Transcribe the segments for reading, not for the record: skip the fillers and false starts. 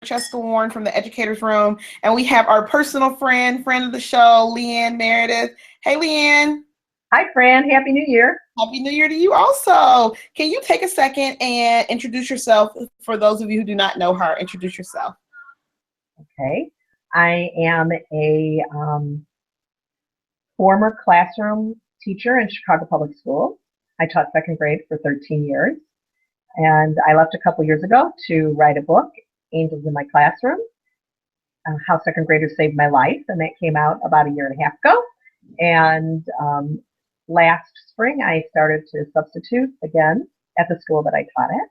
Cheska Warren from the Educators Room, and we have our personal friend of the show, Leanne Meredith. Hey, Leanne. Hi, Fran. Happy New Year. Happy New Year to you also. Can you take a second and introduce yourself for those of you who do not know her? Introduce yourself. Okay. I am a former classroom teacher in Chicago Public Schools. I taught second grade for 13 years, and I left a couple years ago to write a book, Angels in My Classroom, How Second Graders Saved My Life, and that came out about a year and a half ago. And last spring, I started to substitute again at the school that I taught at.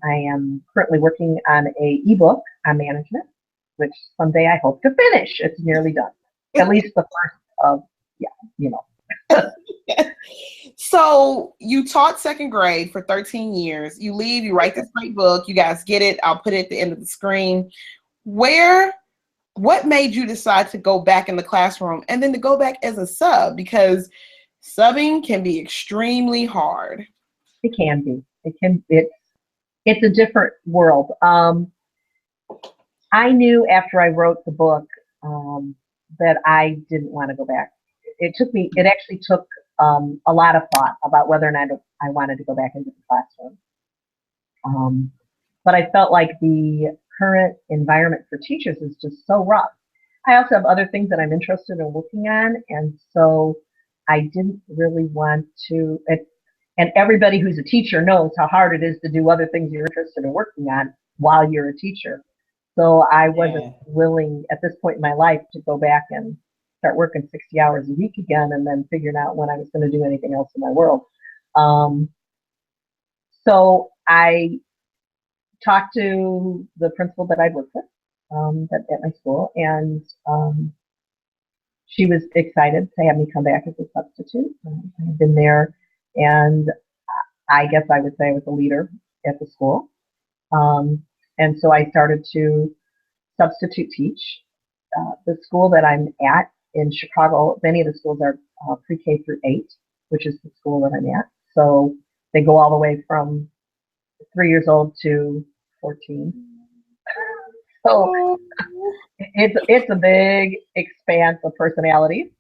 I am currently working on a ebook on management, which someday I hope to finish. It's nearly done. At least the first of, So you taught second grade for 13 years. You leave, you write this great book. You guys get it. I'll put it at the end of the screen. What made you decide to go back in the classroom and then to go back as a sub? Because subbing can be extremely hard. It can be. It's a different world. I knew after I wrote the book that I didn't want to go back. It actually took a lot of thought about whether or not I wanted to go back into the classroom. But I felt like the current environment for teachers is just so rough. I also have other things that I'm interested in working on, and so I didn't really want to. And everybody who's a teacher knows how hard it is to do other things you're interested in working on while you're a teacher. So I wasn't willing at this point in my life to go back and start working 60 hours a week again and then figuring out when I was going to do anything else in my world. So I talked to the principal that I'd worked with at my school, and she was excited to have me come back as a substitute. I've been there, and I guess I would say I was a leader at the school. And so I started to substitute teach. The school that I'm at in Chicago, many of the schools are pre-K through 8, which is the school that I'm at. So they go all the way from 3 years old to 14. So it's a big expanse of personalities.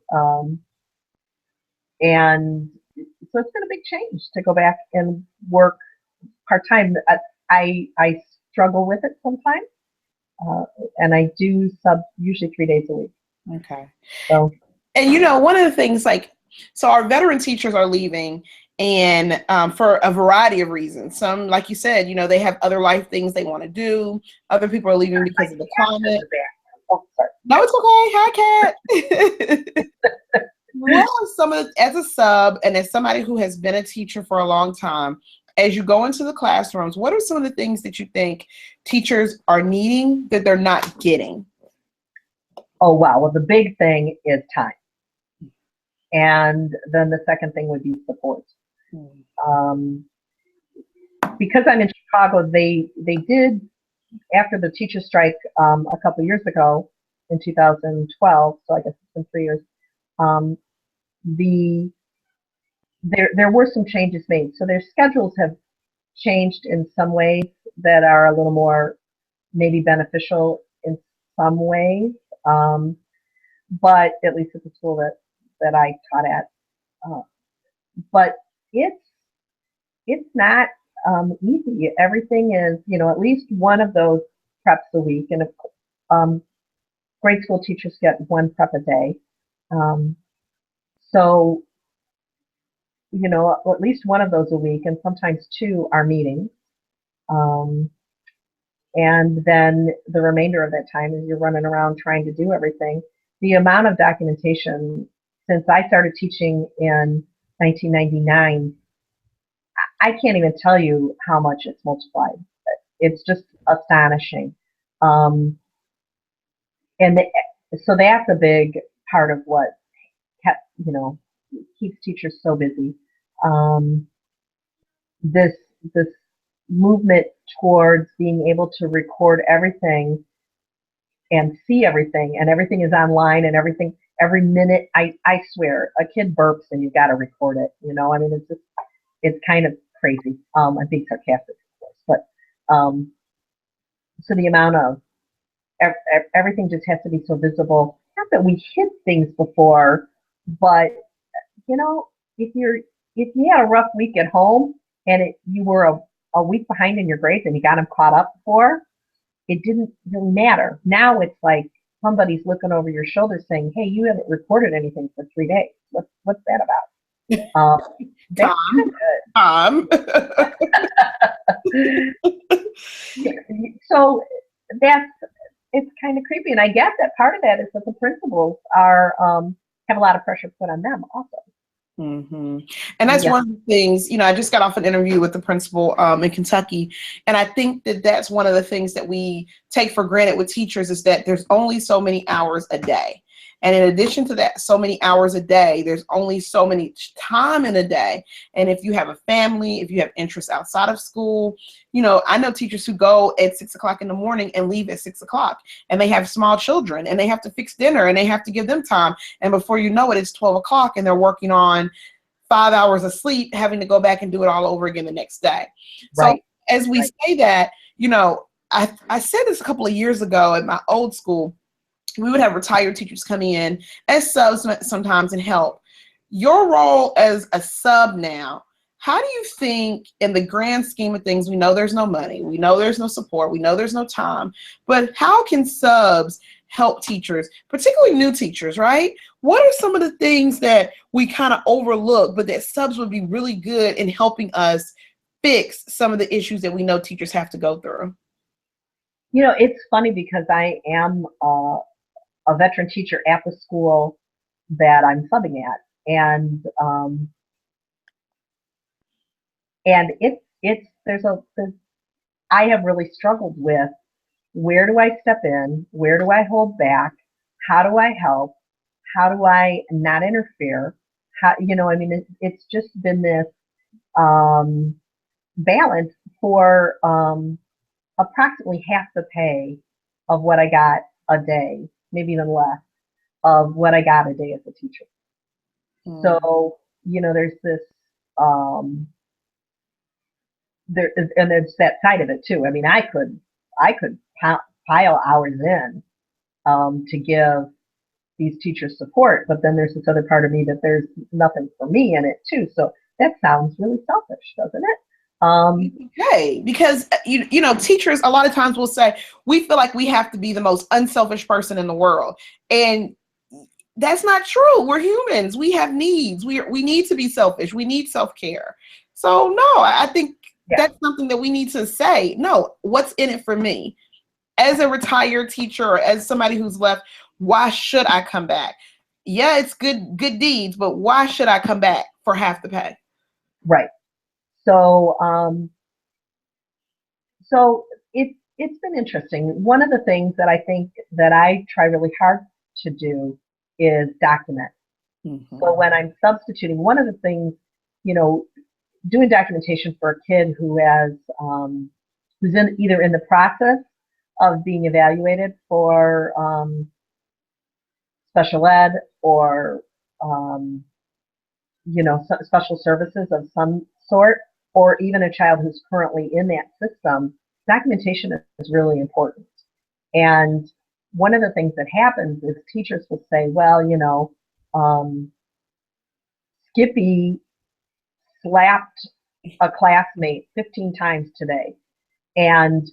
And so it's been a big change to go back and work part-time. I struggle with it sometimes. And I do sub usually 3 days a week. Okay. So, and one of the things, so our veteran teachers are leaving, and for a variety of reasons. Some, like you said, they have other life things they want to do. Other people are leaving because of the climate. Oh, sorry. No, it's okay. Hi, Kat. What are some of as a sub and as somebody who has been a teacher for a long time, as you go into the classrooms, what are some of the things that you think teachers are needing that they're not getting? Oh, wow. Well, the big thing is time. And then the second thing would be support. Because I'm in Chicago, they did, after the teacher strike a couple years ago in 2012, so I guess it's been 3 years, there were some changes made. So their schedules have changed in some ways that are a little more maybe beneficial in some ways, but at least at the school that I taught at. But it's not easy. Everything is, at least one of those preps a week, and grade school teachers get one prep a day. So, at least one of those a week, and sometimes two are meetings. And then the remainder of that time is you're running around trying to do everything. The amount of documentation, since I started teaching in 1999, I can't even tell you how much it's multiplied. It's just astonishing. So that's a big part of what keeps teachers so busy. This movement towards being able to record everything and see everything, and everything is online, and everything every minute. I swear, a kid burps and you got to record it. I mean, it's kind of crazy. I'm being sarcastic, of course, but so the amount of everything just has to be so visible. Not that we hid things before, but you know, if you had a rough week at home and you were a week behind in your grades and you got them caught up before, it didn't really matter. Now it's like somebody's looking over your shoulder saying, "Hey, you haven't reported anything for 3 days. What's that about?" That's Tom, Tom. yeah, so that's it's kind of creepy, and I guess that part of that is that the principals are have a lot of pressure put on them also. hmm And that's Yeah, one of the things, I just got off an interview with the principal in Kentucky. And I think that that's one of the things that we take for granted with teachers is that there's only so many hours a day. And in addition to that, so many hours a day, there's only so many time in a day. And if you have a family, if you have interests outside of school, I know teachers who go at 6 o'clock in the morning and leave at 6 o'clock, and they have small children and they have to fix dinner and they have to give them time. And before you know it, it's 12 o'clock and they're working on 5 hours of sleep, having to go back and do it all over again the next day. So right, as we right. say that, I said this a couple of years ago at my old school. We would have retired teachers coming in as subs sometimes and help. Your role as a sub now, how do you think in the grand scheme of things, we know there's no money, we know there's no support, we know there's no time, but how can subs help teachers, particularly new teachers, right? What are some of the things that we kind of overlook, but that subs would be really good in helping us fix some of the issues that we know teachers have to go through? It's funny because I am a veteran teacher at the school that I'm subbing at, and it's there's I have really struggled with where do I step in, where do I hold back, how do I help, how do I not interfere, I mean it's just been this um, balance for approximately half the pay of what I got a day, maybe even less of what I got a day as a teacher. Mm. So, there's this, um, and there's that side of it too. I mean, I could pile hours in, to give these teachers support, but then there's this other part of me that there's nothing for me in it too. So that sounds really selfish, doesn't it? Um, Okay, because teachers a lot of times will say we feel like we have to be the most unselfish person in the world, and that's not true. We're humans. We have needs. We need to be selfish. We need self-care. So no, I think yeah, that's something that we need to say. No, what's in it for me? As a retired teacher or as somebody who's left, why should I come back? Yeah, it's good deeds, but why should I come back for half the pay? right. So, it's been interesting. One of the things that I think that I try really hard to do is document. So Mm-hmm. when I'm substituting, one of the things, you know, doing documentation for a kid who's either in the process of being evaluated for special ed or um, special services of some sort, or even a child who's currently in that system, documentation is really important. And one of the things that happens is teachers will say, well, um, Skippy slapped a classmate 15 times today. And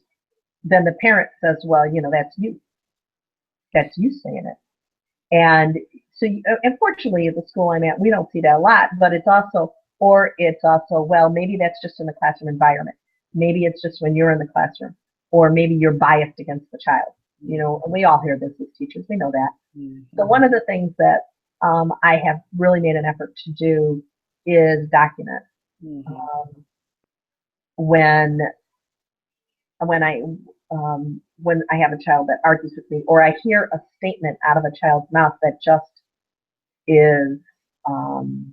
then the parent says, well, that's you. That's you saying it. And so, unfortunately, at the school I'm at, we don't see that a lot, but it's also, well, maybe that's just in the classroom environment. Maybe it's just when you're in the classroom, or maybe you're biased against the child. And we all hear this as teachers, we know that. So, Mm-hmm. one of the things that I have really made an effort to do is document Mm-hmm. um, when when I when I have a child that argues with me, or I hear a statement out of a child's mouth that just is um,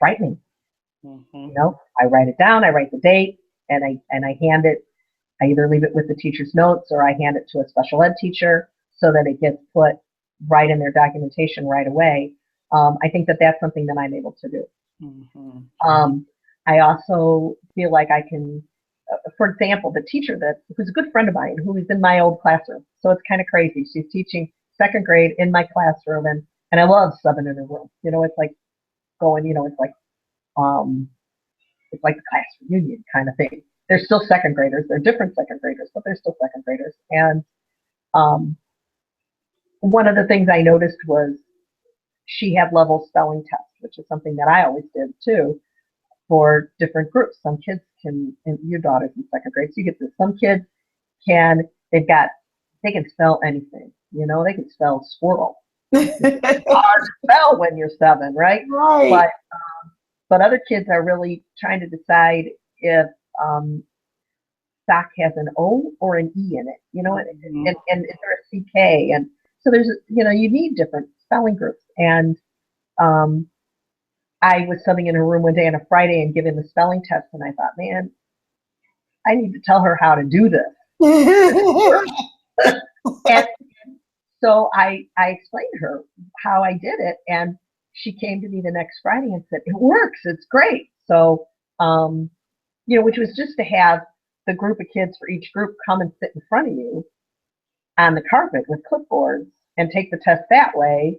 frightening. Mm-hmm. I write it down, I write the date, and I hand it. I either leave it with the teacher's notes or I hand it to a special ed teacher so that it gets put right in their documentation right away. I think that that's something that I'm able to do. Mm-hmm. Um, I also feel like I can. for example, the teacher who's a good friend of mine, who is in my old classroom. So it's kind of crazy. She's teaching second grade in my classroom, and I love subbing in her room. It's like going, it's like the class reunion kind of thing. They're still second graders. They're different second graders, but they're still second graders. And one of the things I noticed was she had level spelling tests, which is something that I always did too, for different groups. Some kids can, and your daughter's in second grade, so you get this. Some kids they can spell anything. They can spell squirrel. It's hard to spell when you're 7, right? Right. But other kids are really trying to decide if sock has an O or an E in it, and is there a CK? And so there's, you need different spelling groups. And I was subbing in her room one day on a Friday and giving the spelling test, and I thought, man, I need to tell her how to do this. And so I explained to her how I did it, and she came to me the next Friday and said, it works, it's great. So, which was just to have the group of kids for each group come and sit in front of you on the carpet with clipboards and take the test that way.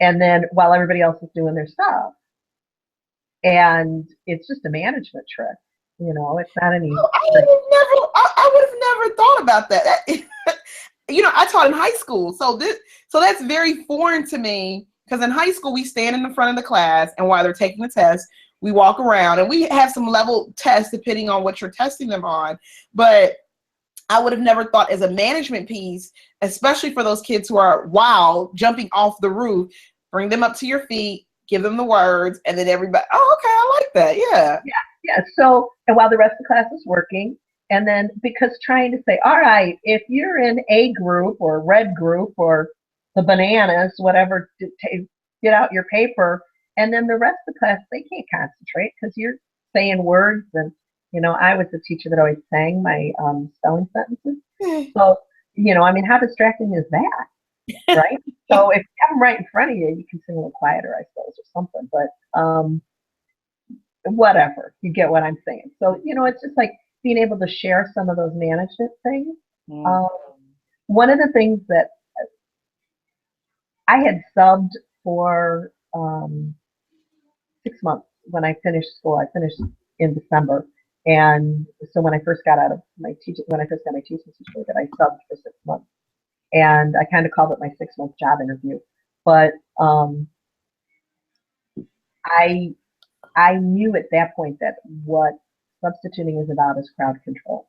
And then while everybody else is doing their stuff. And it's just a management trick. It's not any. I would have never thought about that. I taught in high school. So that's very foreign to me, because in high school, we stand in the front of the class, and while they're taking the test, we walk around, and we have some level tests depending on what you're testing them on. But I would have never thought as a management piece, especially for those kids who are wild, jumping off the roof, bring them up to your feet, give them the words, and then everybody, oh, okay, I like that. Yeah. Yeah. So, and while the rest of the class is working, and then because trying to say, all right, if you're in A group or red group or the bananas, whatever, get out your paper. And then the rest of the class, they can't concentrate because you're saying words. And, I was the teacher that always sang my spelling sentences. So, how distracting is that? Right? So if you have them right in front of you, you can sing a little quieter, I suppose, or something. But whatever, you get what I'm saying. So, it's just like being able to share some of those management things. One of the things that I had subbed for 6 months when I finished school. I finished in December. And so when I first got out of my teaching, when I first got my teaching certificate, I subbed for 6 months. And I kind of called it my 6-month job interview. But I knew at that point that what substituting is about is crowd control.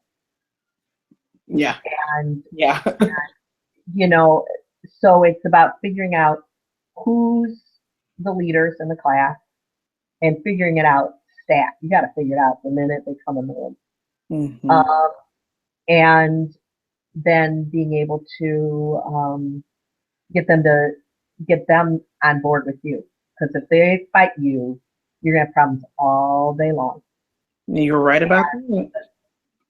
Yeah. And yeah. So it's about figuring out who's the leaders in the class and figuring it out stat. You got to figure it out the minute they come in the room. Mm-hmm. And then being able to get them on board with you. Because if they fight you, you're going to have problems all day long. You're right about that.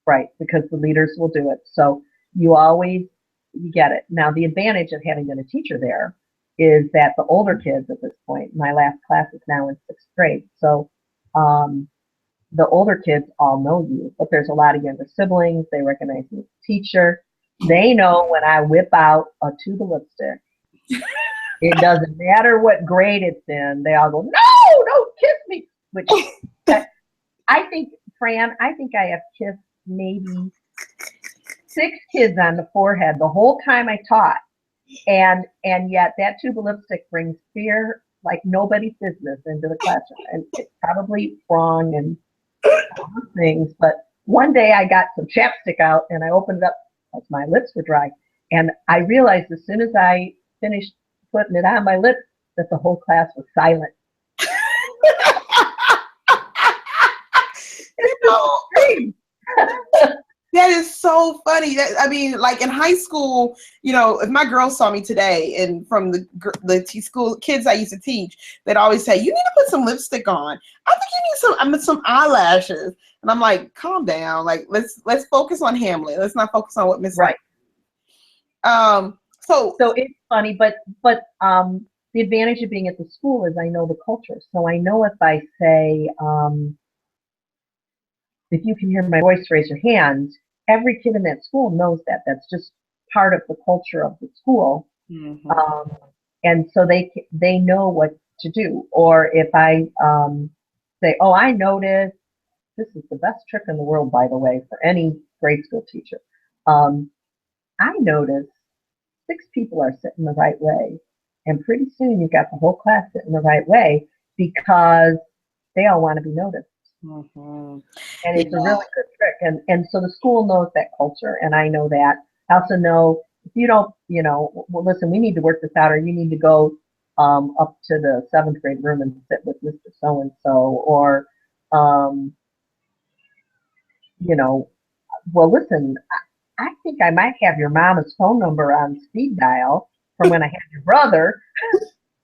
Right, because the leaders will do it. So you get it. Now, the advantage of having been a teacher there is that the older kids at this point, my last class is now in 6th grade. So the older kids all know you, but there's a lot of younger siblings. They recognize me as a teacher. They know when I whip out a tube of lipstick. It doesn't matter what grade it's in. They all go, no, don't kiss me. Which I think, Fran, I have kissed maybe 6 kids on the forehead the whole time I taught. And yet that tube of lipstick brings fear like nobody's business into the classroom. And it's probably wrong and other things. But one day I got some chapstick out and I opened it up because my lips were dry. And I realized as soon as I finished putting it on my lips that the whole class was silent. That is so funny. Like in high school, if my girls saw me today, and from the school kids I used to teach, they'd always say, "You need to put some lipstick on. I think you need some eyelashes." And I'm like, "Calm down. Like let's focus on Hamlet. Let's not focus on what Miss." Right. So it's funny, but the advantage of being at the school is I know the culture. So I know if I say, if you can hear my voice, raise your hand. Every kid in that school knows that. That's just part of the culture of the school. Mm-hmm. Um, and so they know what to do. Or if I say, oh, I noticed, this is the best trick in the world, by the way, for any grade school teacher. Um, I noticed 6 people are sitting the right way. And pretty soon you've got the whole class sitting the right way because they all want to be noticed. Mm-hmm. And it's a Yeah. really good trick. And so the school knows that culture, and I know that. I also know if you don't, well, listen, we need to work this out, or you need to go up to the 7th grade room and sit with Mr. So and so, or um, you know, well, listen, I think I might have your mama's phone number on speed dial from when I had your brother.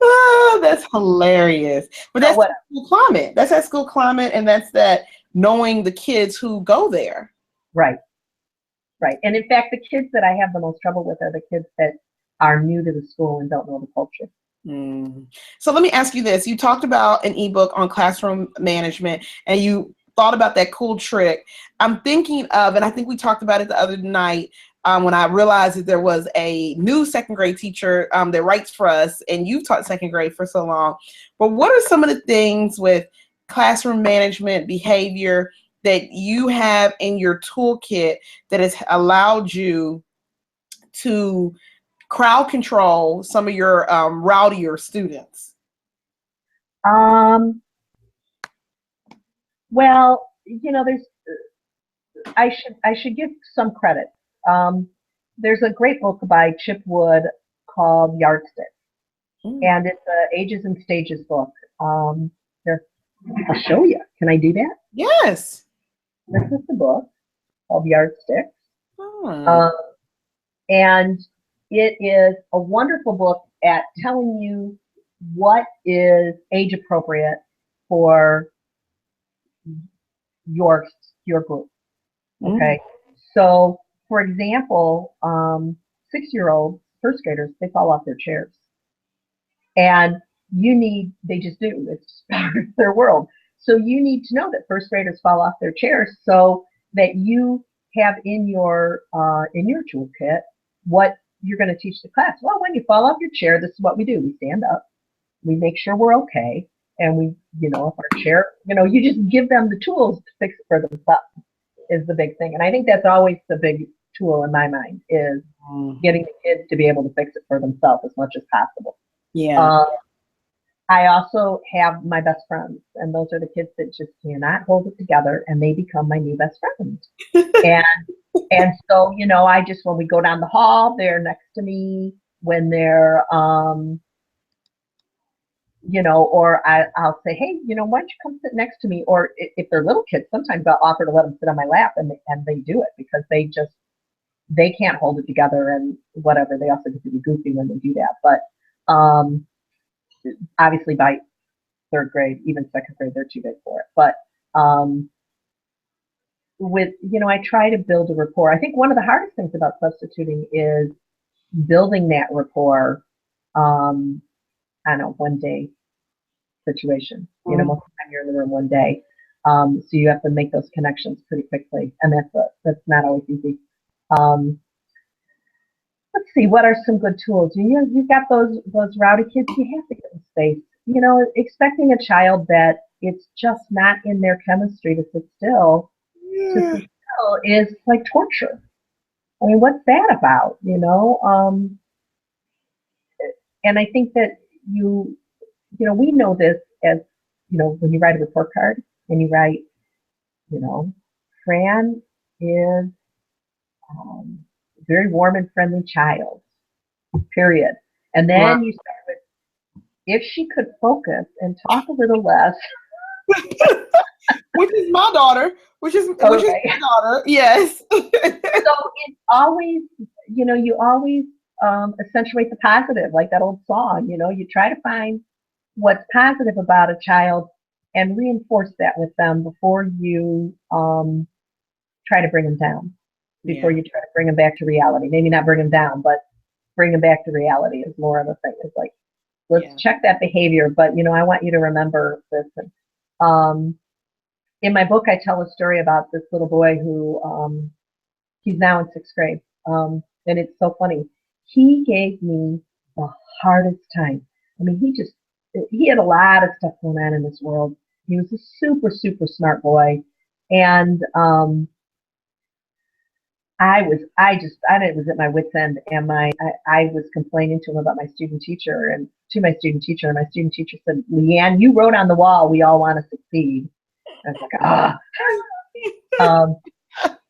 Ah, that's hilarious. But So that's what? that school climate. That's that school climate, and that's that knowing the kids who go there. Right, right. And in fact, the kids that I have the most trouble with are the kids that are new to the school and don't know the culture. Mm. So let me ask you this. You talked about an ebook on classroom management and you thought about that cool trick. I'm thinking of, and I think we talked about it the other night when I realized that there was a new second grade teacher that writes for us, and you've taught second grade for so long. But what are some of the things with classroom management behavior that you have in your toolkit that has allowed you to crowd control some of your rowdier students? Um, well, there's I should give some credit. Um, there's a great book by Chip Wood called Yardstick, Mm. and it's a ages and stages book. Here, I'll show you. Can I do that? Yes. This is the book called Yardstick, Hmm. um, and it is a wonderful book at telling you what is age appropriate for your your group. Mm. Okay. So, for example, 6-year-olds, first graders, they fall off their chairs. And they just do. It's part of their world. So you need to know that first graders fall off their chairs so that you have in your toolkit what you're going to teach the class. Well, when you fall off your chair, this is what we do. We stand up, we make sure we're okay, and if our chair, you just give them the tools to fix it for themselves is the big thing. And I think that's always the big tool in my mind is Mhm. getting the kids to be able to fix it for themselves as much as possible. Yeah. Um, I also have my best friends, and those are the kids that just cannot hold it together, and they become my new best friends. And so I just when we go down the hall, they're next to me. When they're or I'll say, hey, why don't you come sit next to me? Or if they're little kids, sometimes I'll offer to let them sit on my lap, and they do it because they can't hold it together and whatever. They also get to be goofy when they do that. But um, obviously by 3rd grade, even 2nd grade, they're too big for it. But um, I try to build a rapport. I think one of the hardest things about substituting is building that rapport. Um, I don't know, one day situation. Mhm. Most of the time you're in the room one day. So you have to make those connections pretty quickly, and that's not always easy. Um, let's see, what are some good tools? You've got those rowdy kids. You have to give them space. Expecting a child that it's just not in their chemistry to Yeah. sit still is like torture. I mean, what's that about? And I think that we know this as when you write a report card and you write, you know, Fran is a very warm and friendly child, period. And Right. then you start with, if she could focus and talk a little less. Which is my daughter. Which is Okay. my daughter. Yes. So it's always, you always accentuate the positive, like that old song. You try to find what's positive about a child and reinforce that with them before you try to bring them down, before Yeah. you try to bring them back to reality. Maybe not bring them down, but bring them back to reality is more of a thing. It's like, let's Yeah. check that behavior, but I want you to remember this. And, um, in my book, I tell a story about this little boy who, he's now in sixth grade. And it's so funny. He gave me the hardest time. I mean, he had a lot of stuff going on in this world. He was a super, super smart boy. And, I was at my wit's end, and I was complaining to him about my student teacher and my student teacher said, Leanne, you wrote on the wall, we all want to succeed. I was like, ah.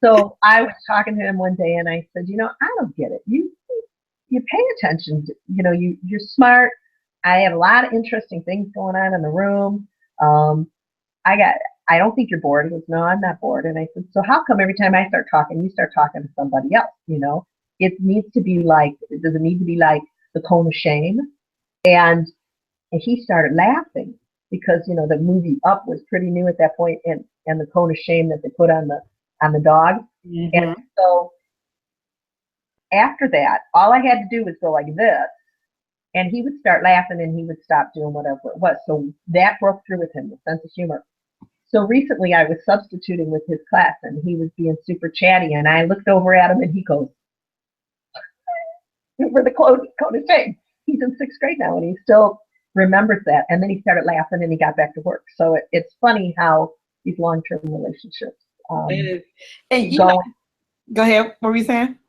So I was talking to him one day and I said, I don't get it. You pay attention to, you're smart. I have a lot of interesting things going on in the room. Um, I don't think you're bored. He goes, no, I'm not bored. And I said, so how come every time I start talking, you start talking to somebody else? It needs to be like, does it need to be like the cone of shame? And he started laughing because, the movie Up was pretty new at that point, and the cone of shame that they put on the dog. Mm-hmm. And so after that, all I had to do was go like this, and he would start laughing and he would stop doing whatever it was. So that broke through with him, the sense of humor. So recently I was substituting with his class and he was being super chatty and I looked over at him and he goes, for the cone of shame. He's in sixth grade now and he still remembers that. And then he started laughing and he got back to work. So it's funny how these long-term relationships and go ahead. What were you saying?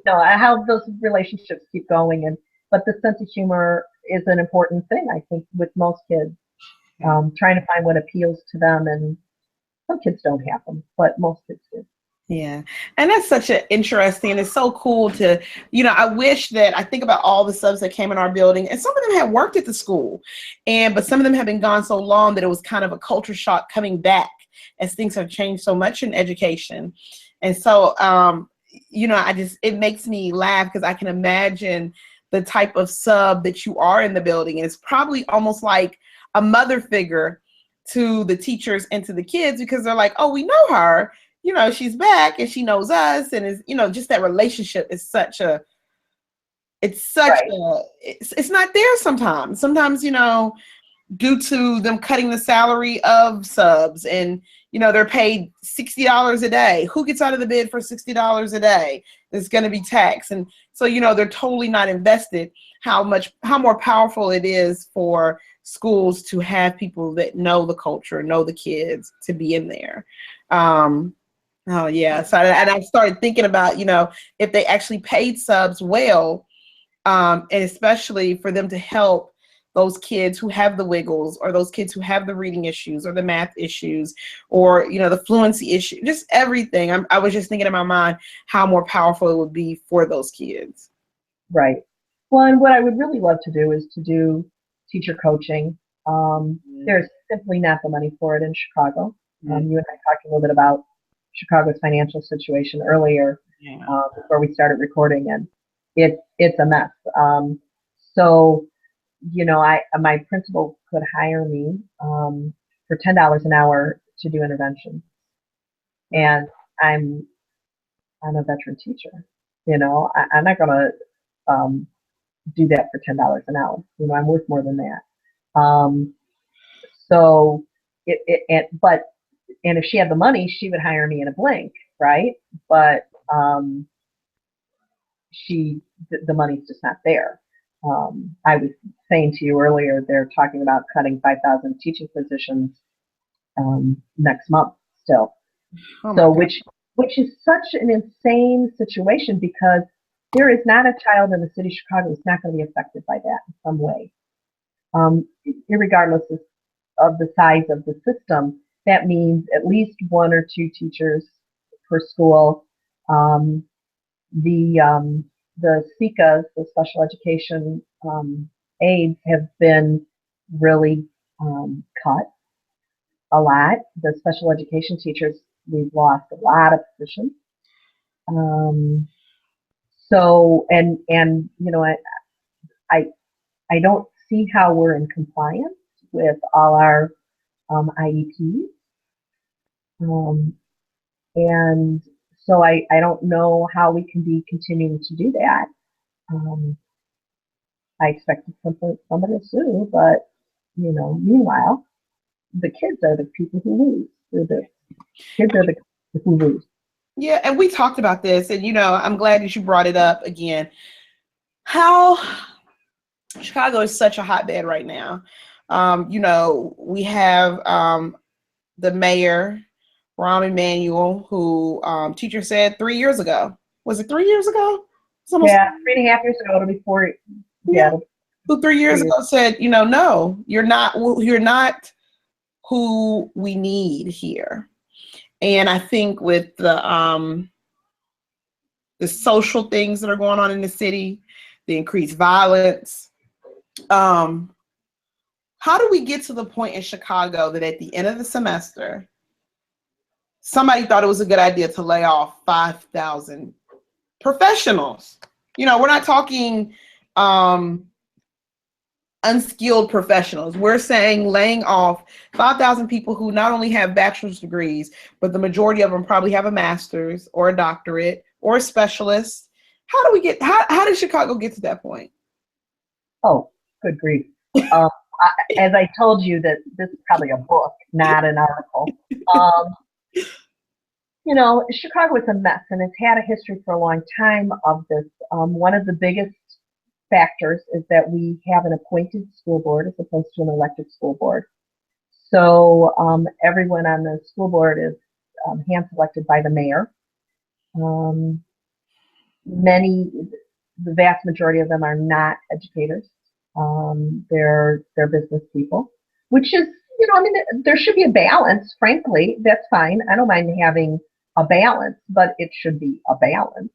No, how those relationships keep going, but the sense of humor is an important thing, I think, with most kids. Trying to find what appeals to them, and some kids don't have them, but most kids do. Yeah. And that's such an interesting, and it's so cool to, I wish that I think about all the subs that came in our building, and some of them had worked at the school, but some of them have been gone so long that it was kind of a culture shock coming back as things have changed so much in education. And so, it makes me laugh because I can imagine the type of sub that you are in the building. And it's probably almost like a mother figure to the teachers and to the kids because they're like, oh, we know her, she's back and she knows us. And is, just that relationship is it's not there sometimes. Sometimes, due to them cutting the salary of subs and, they're paid $60 a day. Who gets out of the bid for $60 a day? It's going to be taxed. And so, they're totally not invested how more powerful it is for schools to have people that know the culture, know the kids to be in there. Oh yeah. So, and I started thinking about, if they actually paid subs well, and especially for them to help those kids who have the wiggles or those kids who have the reading issues or the math issues or, the fluency issue, just everything. I was just thinking in my mind how more powerful it would be for those kids. Right. Well, and what I would really love to do is to do teacher coaching. There's simply not the money for it in Chicago. You and I talked a little bit about Chicago's financial situation earlier before we started recording, and it's a mess. So, my principal could hire me for $10 an hour to do intervention, and I'm a veteran teacher. I'm not going to do that for $10 an hour. I'm worth more than that. So and if she had the money, she would hire me in a blink, right? But the money's just not there. I was saying to you earlier, they're talking about cutting 5,000 teaching positions next month still. So which is such an insane situation because there is not a child in the city of Chicago who's not going to be affected by that in some way. Irregardless of the size of the system, that means at least one or two teachers per school. The SECAs, the special education aides, have been really cut a lot. The special education teachers, we've lost a lot of positions. So, I don't see how we're in compliance with all our IEPs. And so I don't know how we can be continuing to do that. I expected somebody to sue, but meanwhile, the kids are the people who lose. Kids are the who lose. Yeah, and we talked about this, and I'm glad that you brought it up again. How Chicago is such a hotbed right now. We have the mayor, Rahm Emanuel, who teacher said 3 years ago. Was it 3 years ago? It's almost, Yeah, 3.5 years ago, it'll be 4. yeah. Yeah, Who 3 years ago said, no, you're not who we need here. And I think with the social things that are going on in the city, the increased violence, how do we get to the point in Chicago that at the end of the semester, somebody thought it was a good idea to lay off 5,000 professionals? We're not talking unskilled professionals. We're saying laying off 5,000 people who not only have bachelor's degrees, but the majority of them probably have a master's or a doctorate or a specialist. How did Chicago get to that point? Oh, good grief. As I told you, that this is probably a book, not an article. Chicago is a mess, and it's had a history for a long time of this. One of the biggest factors is that we have an appointed school board as opposed to an elected school board. So everyone on the school board is hand-selected by the mayor. The vast majority of them are not educators. They're business people, which is, there should be a balance, frankly. That's fine. I don't mind having a balance, but it should be a balance.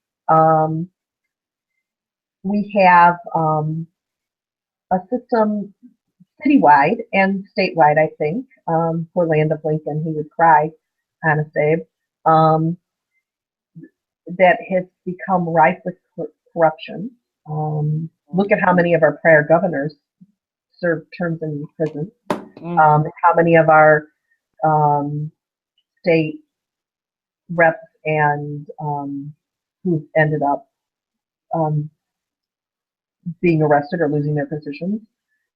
We have a system citywide and statewide, I think. Poor Land of Lincoln, he would cry, honest Abe, that has become rife with corruption. Look at how many of our prior governors served terms in prison. How many of our state reps and who ended up being arrested or losing their positions.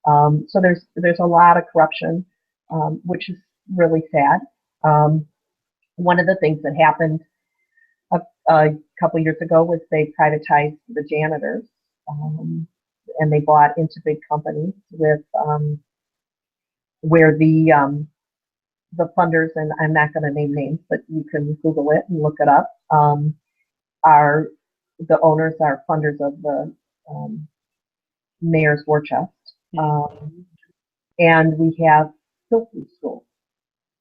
So there's a lot of corruption, which is really sad. One of the things that happened a couple years ago was they privatized the janitors, and they bought into big companies with where the funders, and I'm not going to name names, but you can Google it and look it up, are the owners are funders of the mayor's war chest. And we have filthy schools.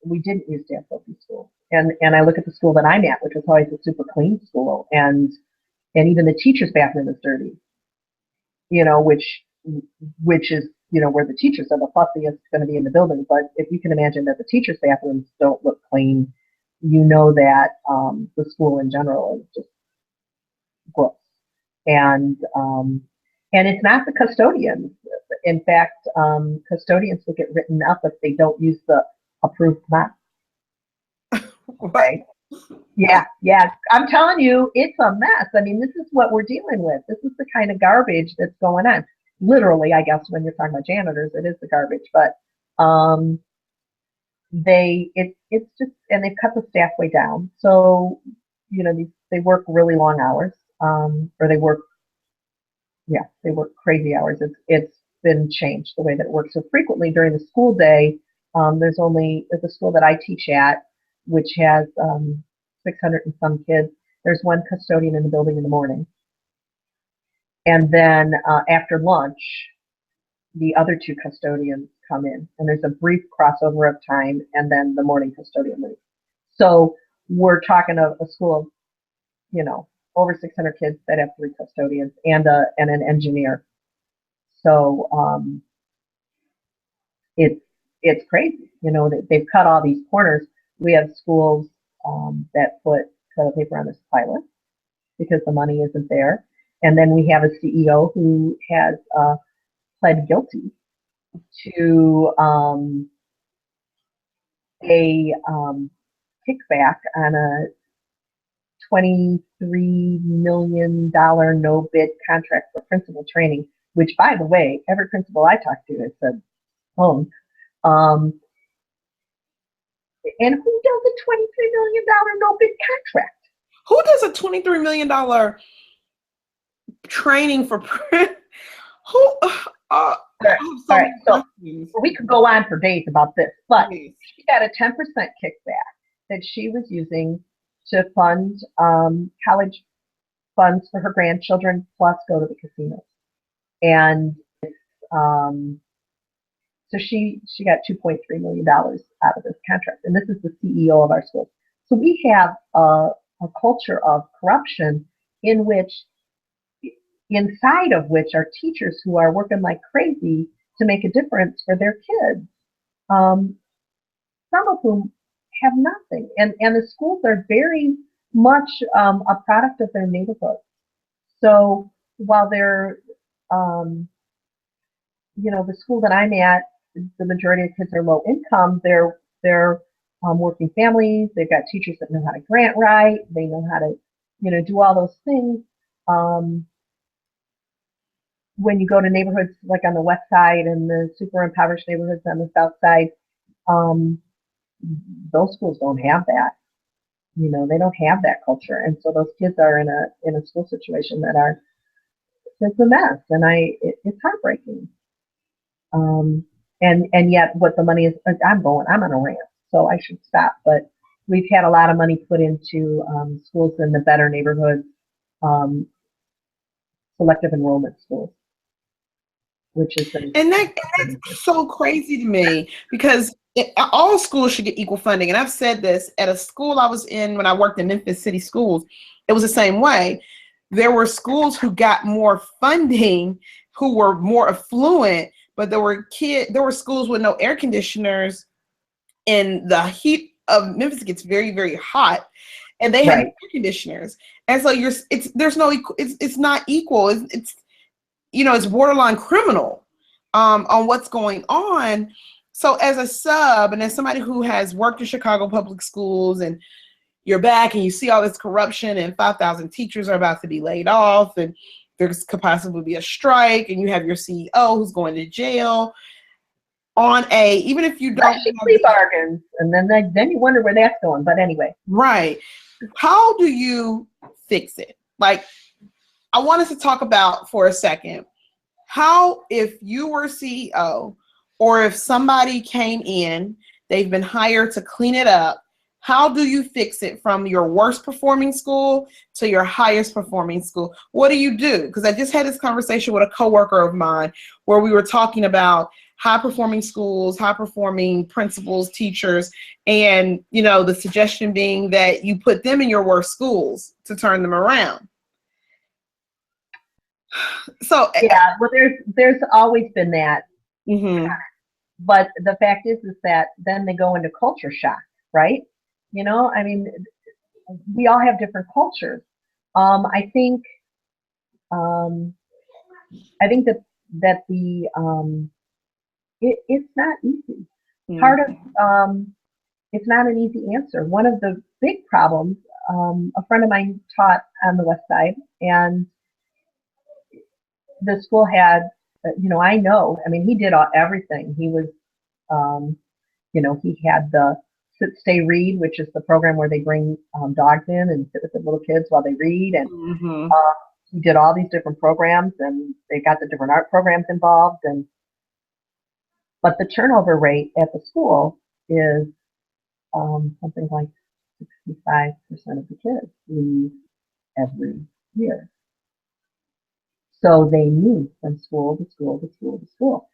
We didn't used to have filthy schools. And I look at the school that I'm at, which was always a super clean school, and even the teacher's bathroom is dirty, which is, where the teachers are the fussiest going to be in the building. But if you can imagine that the teachers' bathrooms don't look clean, that the school in general is just gross. And it's not the custodians. In fact, custodians will get written up if they don't use the approved map. Okay. Yeah. I'm telling you, it's a mess. I mean, this is what we're dealing with. This is the kind of garbage that's going on. Literally, I guess, when you're talking about janitors, it is the garbage. But it's just, and they've cut the staff way down. So, they work really long hours, or they work crazy hours. It's been changed the way that it works. So frequently during the school day, there's a school that I teach at, which has 600 and some kids. There's one custodian in the building in the morning. And then after lunch, the other two custodians come in, and there's a brief crossover of time, and then the morning custodian leaves. So we're talking of a school of, over 600 kids that have 3 custodians and an engineer. So it's crazy. They've cut all these corners. We have schools that put toilet paper on their supply list because the money isn't there. And then we have a CEO who has pled guilty to a kickback on a $23 million no-bid contract for principal training, which, by the way, every principal I talked to has said, And who does a $23 million no bid contract? Who does a $23 million training for who? I have so All right, many so questions. we could go on for days about this, but Please. she got a 10% kickback that she was using to fund college funds for her grandchildren, plus go to the casinos. And um, so she got $2.3 million out of this contract. And this is the CEO of our school. So we have a culture of corruption in which, inside of which are teachers who are working like crazy to make a difference for their kids, some of whom have nothing. And the schools are very much a product of their neighborhood. So while they're, the school that I'm at, the majority of kids are low income. They're working families. They've got teachers that know how to grant write. They know how to, do all those things. When you go to neighborhoods like on the west side and the super impoverished neighborhoods on the south side, those schools don't have that. They don't have that culture, and so those kids are in a school situation it's a mess, and it's heartbreaking. And yet what the money is, I'm on a rant, so I should stop. But we've had a lot of money put into schools in the better neighborhoods, selective enrollment schools, which is And that's so crazy to me, because all schools should get equal funding. And I've said this at a school I was in when I worked in Memphis City Schools. It was the same way. There were schools who got more funding, who were more affluent, but there were schools with no air conditioners, and the heat of Memphis gets very, very hot, and they had air conditioners. And so it's not equal. It's borderline criminal on what's going on. So as a sub, and as somebody who has worked in Chicago public schools, and you're back and you see all this corruption, and 5,000 teachers are about to be laid off, and there could possibly be a strike, and you have your CEO who's going to jail even if you don't have plea bargains, and then you wonder where that's going. But anyway, right. How do you fix it? Like, I want us to talk about for a second, how, if you were CEO, or if somebody came in, they've been hired to clean it up, how do you fix it from your worst performing school to your highest performing school? What do you do? Because I just had this conversation with a coworker of mine where we were talking about high performing schools, high performing principals, teachers, and the suggestion being that you put them in your worst schools to turn them around. So yeah, well, there's always been that. Mm-hmm. But the fact is that then they go into culture shock, right? I mean, we all have different cultures. I think that it's not easy. Mm-hmm. Part of it's not an easy answer. One of the big problems, a friend of mine taught on the west side, and the school had, I mean, he did everything. He was, he had the sit, stay, read, which is the program where they bring dogs in and sit with the little kids while they read. And Mm-hmm. He did all these different programs, and they got the different art programs involved. But the turnover rate at the school is something like 65% of the kids leave every year. So they move from school to school to school to school.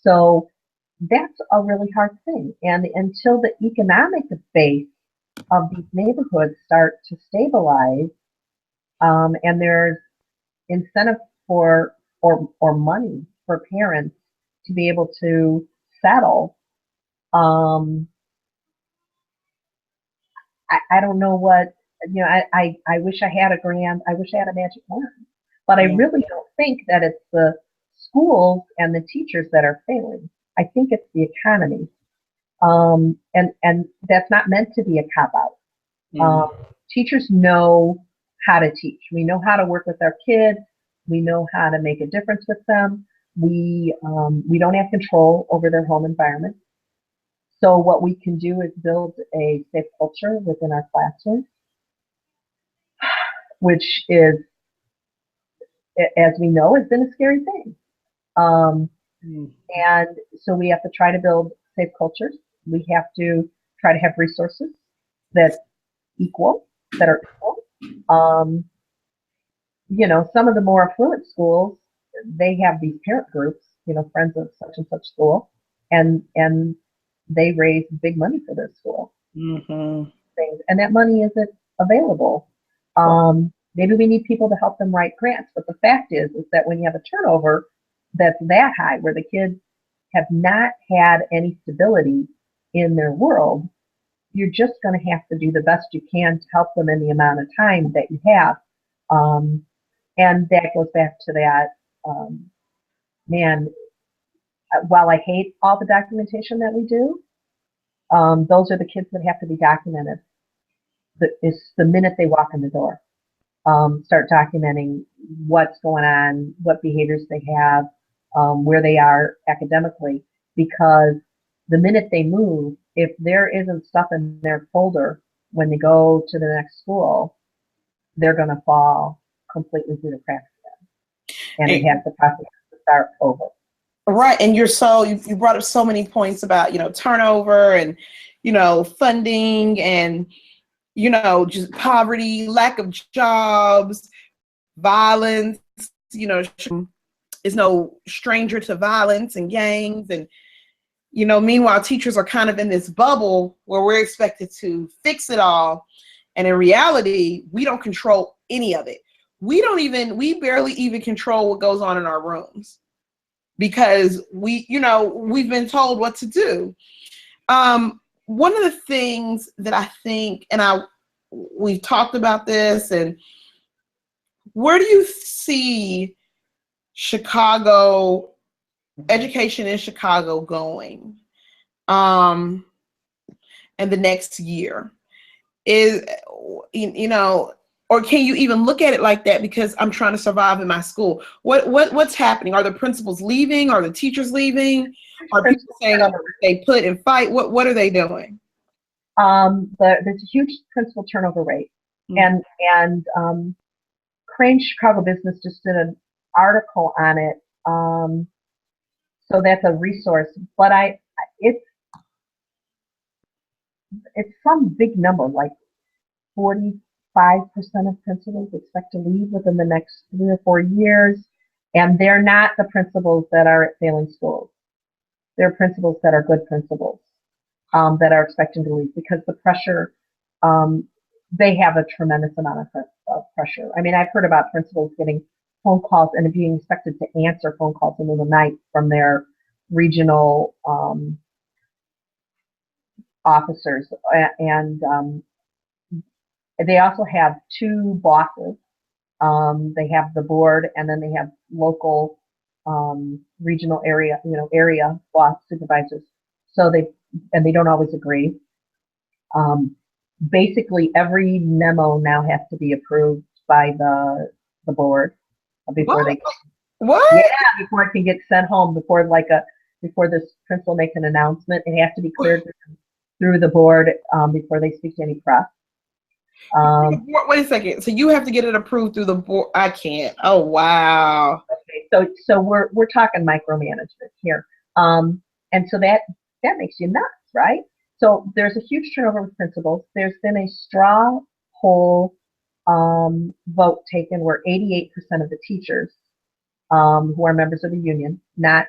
So that's a really hard thing. And until the economic base of these neighborhoods start to stabilize, and there's incentive for or money for parents to be able to settle, I don't know what, I wish I had I wish I had a magic wand. But I really don't think that it's the schools and the teachers that are failing. I think it's the economy. And that's not meant to be a cop-out. Teachers know how to teach. We know how to work with our kids. We know how to make a difference with them. We don't have control over their home environment. So what we can do is build a safe culture within our classroom, which is, as we know, has been a scary thing. Um, Mm. and so we have to try to build safe cultures. We have to try to have resources that that are equal. Um, some of the more affluent schools, they have these parent groups, friends of such and such school, and they raise big money for their school. Mm-hmm. Things, and that money isn't available. Maybe we need people to help them write grants, but the fact is that when you have a turnover that's that high, where the kids have not had any stability in their world, you're just going to have to do the best you can to help them in the amount of time that you have. Um, and that goes back to that, man, while I hate all the documentation that we do, those are the kids that have to be documented. It's the minute they walk in the door. Start documenting what's going on, what behaviors they have, where they are academically, because the minute they move, if there isn't stuff in their folder when they go to the next school, they're going to fall completely through the cracks again. And it has the process to start over. Right. And you brought up so many points about, turnover and, funding and, just poverty, lack of jobs, violence, is no stranger to violence and gangs. And, meanwhile, teachers are kind of in this bubble where we're expected to fix it all. And in reality, we don't control any of it. We barely even control what goes on in our rooms because we've been told what to do. One of the things that I think, and we've talked about this, and where do you see education in Chicago going in the next year? Or can you even look at it like that? Because I'm trying to survive in my school. What's happening? Are the principals leaving? Are the teachers leaving? Are people saying, "Oh, they put and fight"? What are they doing? There's a huge principal turnover rate, and Crane Chicago Business just did an article on it. So that's a resource, but it's some big number, like 45% of principals expect to leave within the next 3 or 4 years, and they're not the principals that are at failing schools. They're principals that are good principals that are expecting to leave because the pressure, they have a tremendous amount of pressure. I mean, I've heard about principals getting phone calls and being expected to answer phone calls in the night from their regional officers, and they also have 2 bosses. They have the board, and then they have local, regional area boss supervisors. So they don't always agree. Basically, every memo now has to be approved by the board before before it can get sent home. Before this principal makes an announcement, it has to be cleared through the board before they speak to any press. Wait a second. So you have to get it approved through the board. I can't. Oh wow. Okay. So we're talking micromanagement here, and so that makes you nuts, right? So there's a huge turnover with principals. There's been a straw poll vote taken where 88% of the teachers who are members of the union, not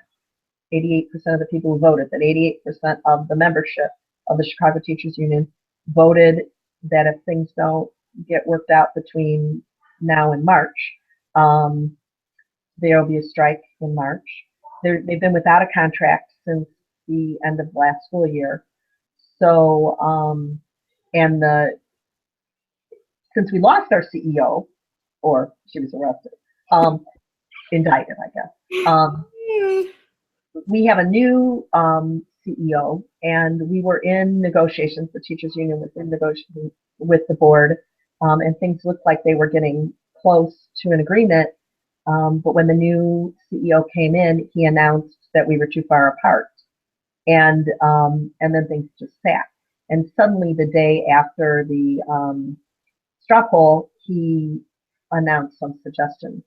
88% of the people who voted, but 88% of the membership of the Chicago Teachers Union voted that if things don't get worked out between now and March, there will be a strike in March. They've been without a contract since the end of last school year. So, since we lost our CEO, or she was arrested, indicted, I guess, we have a new CEO, and we were in negotiations. The teachers union was in negotiations with the board, and things looked like they were getting close to an agreement. But when the new CEO came in, he announced that we were too far apart. And then things just sat. And suddenly, the day after the straw poll, he announced some suggestions.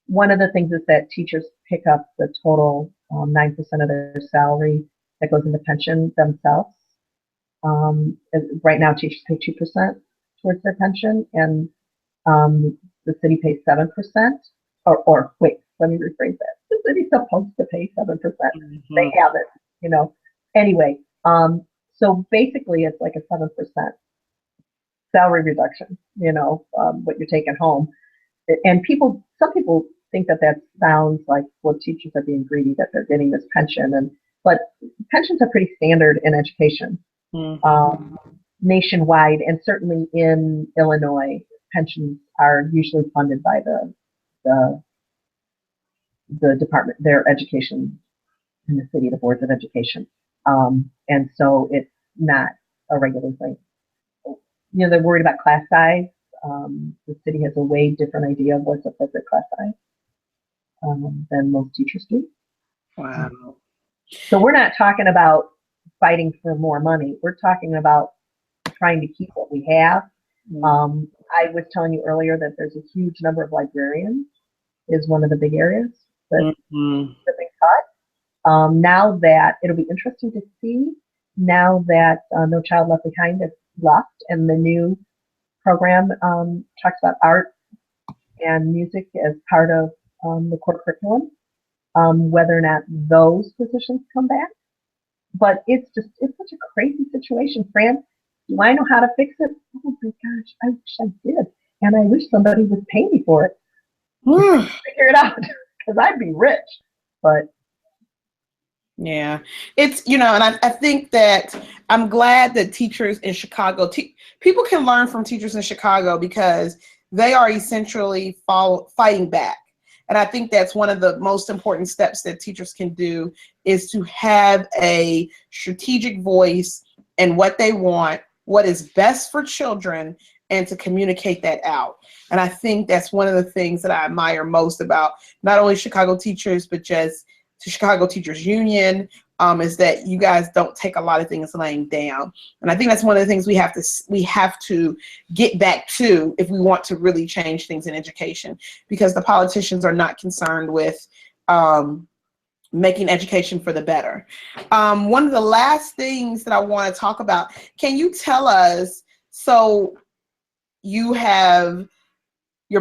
One of the things is that teachers pick up the total 9% of their salary that goes into pension themselves. Right now, teachers pay 2% towards their pension, and the city pays 7%. Or wait, let me rephrase that. The city's supposed to pay 7%. They haven't, you know. Anyway, so basically, it's like a 7% salary reduction. What you're taking home. And some people think that sounds like, well, teachers are being greedy that they're getting this pension, but pensions are pretty standard in education. Nationwide, and certainly in Illinois, pensions are usually funded by the department, their education in the city, the boards of education, and so it's not a regular thing. They're worried about class size. The city has a way different idea of what's appropriate class size than most teachers do. Wow. So we're not talking about fighting for more money. We're talking about trying to keep what we have. I was telling you earlier that there's a huge number of librarians is one of the big areas that have been cut. Now that it'll be interesting to see now that No Child Left Behind has left, and the new program talks about art and music as part of the core curriculum, whether or not those positions come back. But it's such a crazy situation. Fran, do I know how to fix it? Oh my gosh, I wish I did. And I wish somebody would pay me for it. Figure it out, because I'd be rich. But yeah, it's, and I think that I'm glad that teachers in Chicago, people can learn from teachers in Chicago because they are essentially fighting back. And I think that's one of the most important steps that teachers can do, is to have a strategic voice in what they want, what is best for children, and to communicate that out. And I think that's one of the things that I admire most about not only Chicago teachers, but just the Chicago Teachers Union, is that you guys don't take a lot of things laying down. And I think that's one of the things we have to get back to if we want to really change things in education, because the politicians are not concerned with making education for the better. One of the last things that I want to talk about, can you tell us, so you're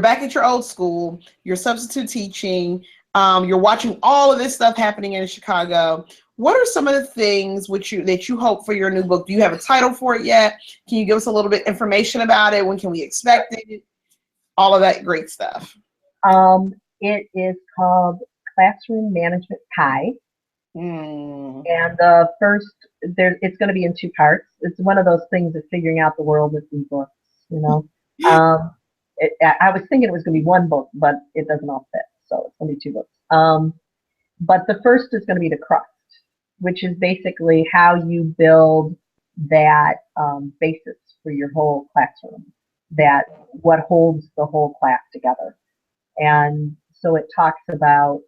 back at your old school, you're substitute teaching, you're watching all of this stuff happening in Chicago. What are some of the things that you hope for your new book? Do you have a title for it yet? Can you give us a little bit information about it? When can we expect it? All of that great stuff. It is called Classroom Management Pie. And it's going to be in 2 parts. It's one of those things of figuring out the world with these books, I was thinking it was going to be 1 book, but it doesn't all fit. So it's going to be 2 books. But the first is going to be the crust, which is basically how you build that basis for your whole classroom, what holds the whole class together. And so it talks about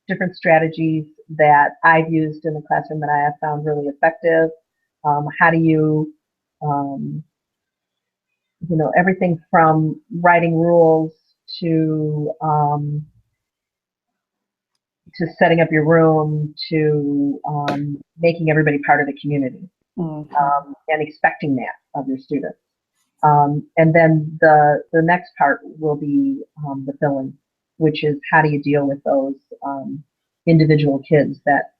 different strategies that I've used in the classroom that I have found really effective. How do you, everything from writing rules to setting up your room to making everybody part of the community, and expecting that of your students. And then the next part will be the filling, which is how do you deal with those individual kids that,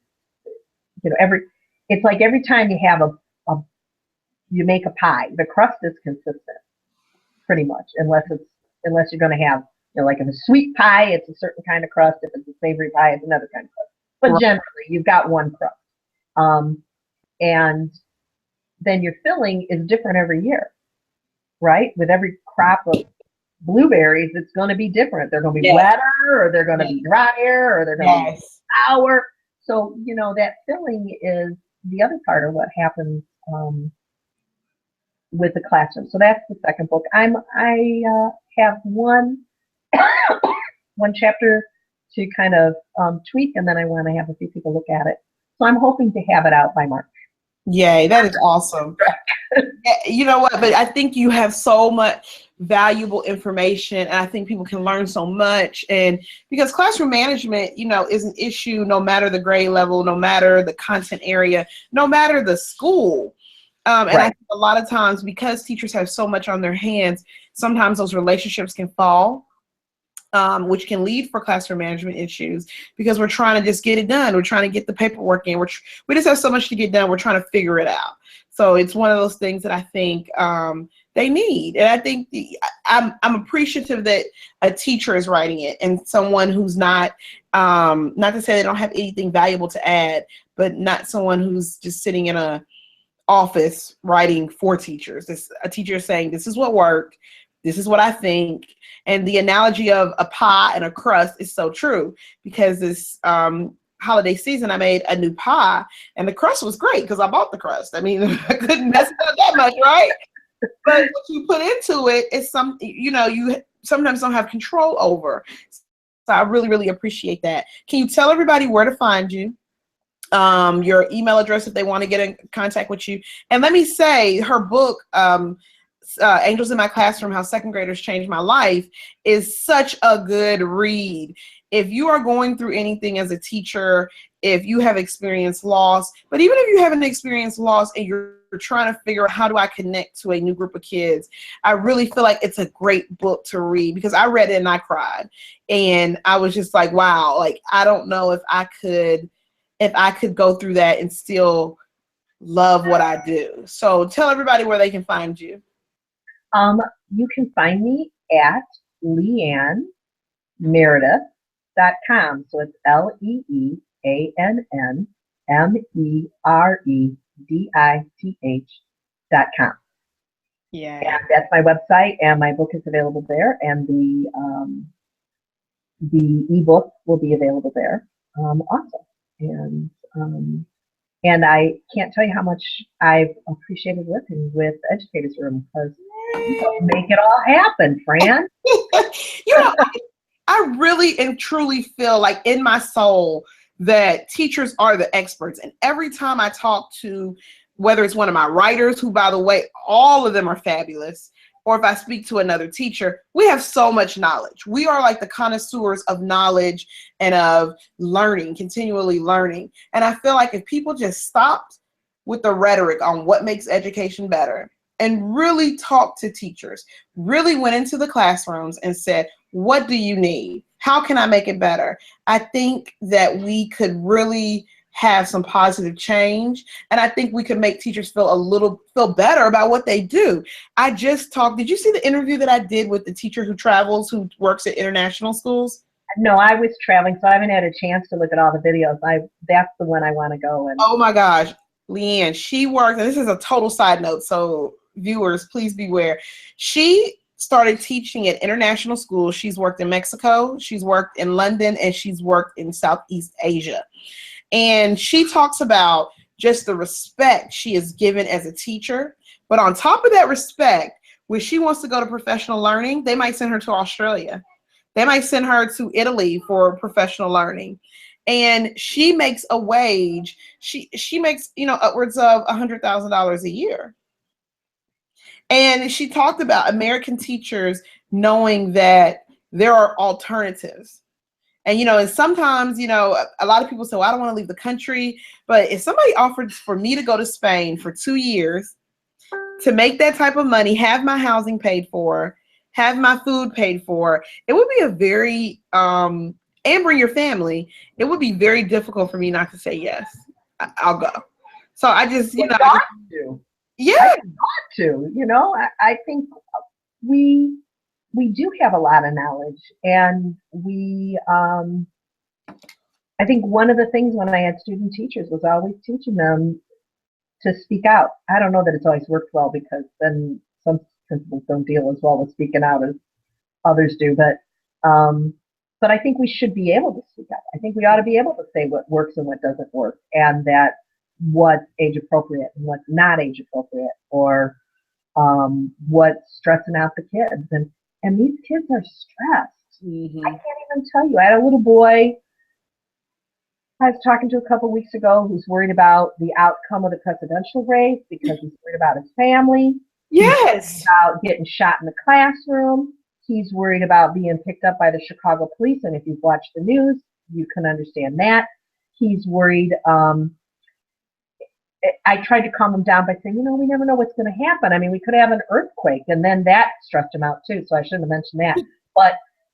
it's like every time you have you make a pie, the crust is consistent pretty much, unless you're going to have, like in a sweet pie, it's a certain kind of crust. If it's a savory pie, it's another kind of crust. But generally, you've got one crust. And then your filling is different every year, right? With every crop of blueberries, it's going to be different. They're going to be wetter, or they're going to be drier, or they're going to be sour. So, that filling is the other part of what happens with the classroom. So that's the second book. I have one chapter to kind of tweak, and then I want to have a few people look at it So I'm hoping to have it out by March. Yay, that is awesome. Yeah, you know what? But I think you have so much valuable information, and I think people can learn so much. And because classroom management, is an issue no matter the grade level, no matter the content area, no matter the school. And I Right. think a lot of times, because teachers have so much on their hands, sometimes those relationships can fall. Which can lead for classroom management issues because we're trying to just get it done. We're trying to get the paperwork in. We just have so much to get done. We're trying to figure it out. So it's one of those things that I think they need. And I think I'm appreciative that a teacher is writing it and someone who's not to say they don't have anything valuable to add, but not someone who's just sitting in a office writing for teachers. A teacher saying, this is what worked. This is what I think. And the analogy of a pie and a crust is so true because this holiday season, I made a new pie and the crust was great because I bought the crust. I mean, I couldn't mess it up that much, right? But what you put into it is you sometimes don't have control over. So I really, really appreciate that. Can you tell everybody where to find you? Your email address if they want to get in contact with you. And let me say, her book, Angels in My Classroom, How Second Graders Changed My Life, is such a good read. If you are going through anything as a teacher, if you have experienced loss, but even if you haven't experienced loss and you're trying to figure out how do I connect to a new group of kids, I really feel like it's a great book to read because I read it and I cried. And I was just like, wow, like, I don't know if I could go through that and still love what I do. So tell everybody where they can find you. You can find me at leannemeredith.com. So it's LeanNmeredith.com. Yeah. And that's my website, and my book is available there, and the ebook will be available there also. And I can't tell you how much I've appreciated working with the Educators Room because make it all happen, Fran. I really and truly feel like in my soul that teachers are the experts. And every time I talk to, whether it's one of my writers, who, by the way, all of them are fabulous, or if I speak to another teacher, we have so much knowledge. We are like the connoisseurs of knowledge and of learning, continually learning. And I feel like if people just stopped with the rhetoric on what makes education better and really talked to teachers, really went into the classrooms and said, what do you need? How can I make it better? I think that we could really have some positive change. And I think we could make teachers feel better about what they do. I just talked, did you see the interview that I did with the teacher who travels, who works at international schools? No, I was traveling, so I haven't had a chance to look at all the videos. That's the one I want to go and. Oh my gosh, Leanne, she works, and this is a total side note, so viewers, please beware. She started teaching at international schools. She's worked in Mexico, she's worked in London, and she's worked in Southeast Asia. And she talks about just the respect she is given as a teacher. But on top of that respect, when she wants to go to professional learning, they might send her to Australia. They might send her to Italy for professional learning. And she makes a wage. She makes, upwards of $100,000 a year. And she talked about American teachers knowing that there are alternatives. And, and sometimes, a lot of people say, well, I don't want to leave the country. But if somebody offered for me to go to Spain for 2 years to make that type of money, have my housing paid for, have my food paid for, it would be a very, and bring your family, it would be very difficult for me not to say yes. I'll go. So I just, Yeah. I want to, I think we do have a lot of knowledge, and I think one of the things when I had student teachers was always teaching them to speak out. I don't know that it's always worked well because then some principals don't deal as well with speaking out as others do, but I think we should be able to speak out. I think we ought to be able to say what works and what doesn't work, and that what's age appropriate and what's not age appropriate, or what's stressing out the kids. And these kids are stressed. Mm-hmm. I can't even tell you. I had a little boy I was talking to a couple weeks ago who's worried about the outcome of the presidential race because he's worried about his family. He's worried Yes. about getting shot in the classroom. He's worried about being picked up by the Chicago police. And if you've watched the news, you can understand that. He's worried. I tried to calm him down by saying, we never know what's going to happen. I mean, we could have an earthquake, and then that stressed him out too. So I shouldn't have mentioned that. But,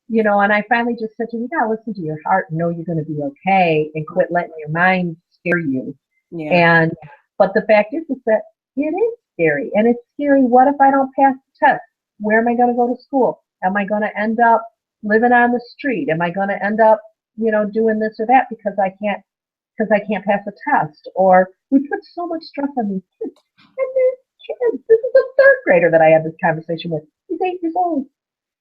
and I finally just said to him, you got to listen to your heart and know you're going to be okay and quit letting your mind scare you. Yeah. But the fact is that it is scary. And it's scary. What if I don't pass the test? Where am I going to go to school? Am I going to end up living on the street? Am I going to end up, doing this or that because I can't pass a test? Or we put so much stress on these kids. And they're kids. This is a third grader that I had this conversation with. He's 8 years old.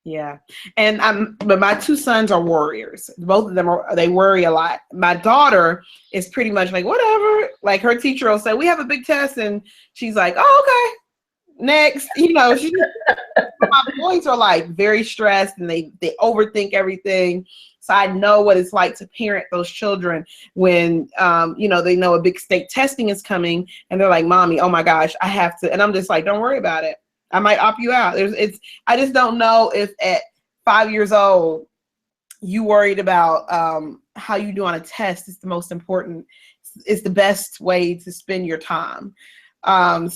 Yeah. And but my two sons are worriers. Both of them they worry a lot. My daughter is pretty much like, whatever. Like her teacher will say, we have a big test, and she's like, oh, okay. Next. My boys are like very stressed, and they overthink everything. So I know what it's like to parent those children when, they know a big state testing is coming, and they're like, Mommy, oh my gosh, I have to. And I'm just like, don't worry about it. I might opt you out. I just don't know if at 5 years old, you worried about how you do on a test is the most important. It's the best way to spend your time. So I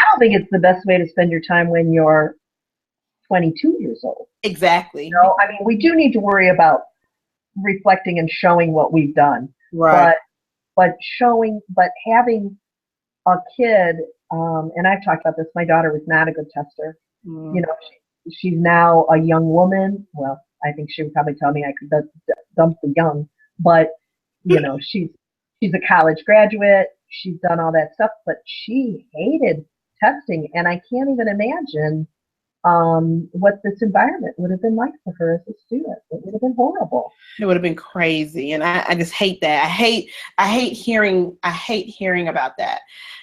don't think it's the best way to spend your time when you're 22 years old. Exactly. I mean, we do need to worry about reflecting and showing what we've done. Right. But having a kid, and I've talked about this, my daughter was not a good tester. Mm. She's now a young woman. Well, I think she would probably tell me I could dump the young, but she's a college graduate. She's done all that stuff, but she hated testing, and I can't even imagine what this environment would have been like for her as a student. It would have been horrible. It would have been crazy, and I just hate that. I hate hearing about that,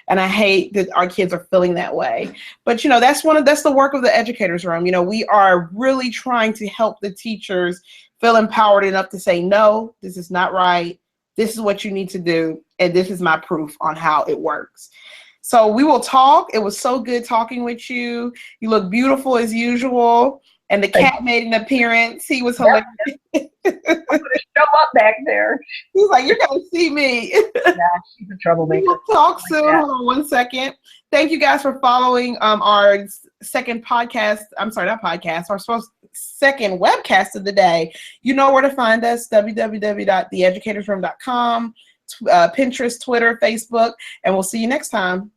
and I hate that our kids are feeling that way. But that's the work of the educators room. We are really trying to help the teachers feel empowered enough to say, no, this is not right. This is what you need to do, and this is my proof on how it works. So we will talk. It was so good talking with you. You look beautiful as usual. And the cat made an appearance. He was hilarious. I'm going to show up back there. He's like, you're going to see me. Yeah, she's a troublemaker. We'll talk soon. Hold on 1 second. Thank you guys for following our second podcast. I'm sorry, not podcast. Our second webcast of the day. You know where to find us, www.theeducatorsroom.com, Pinterest, Twitter, Facebook, and we'll see you next time.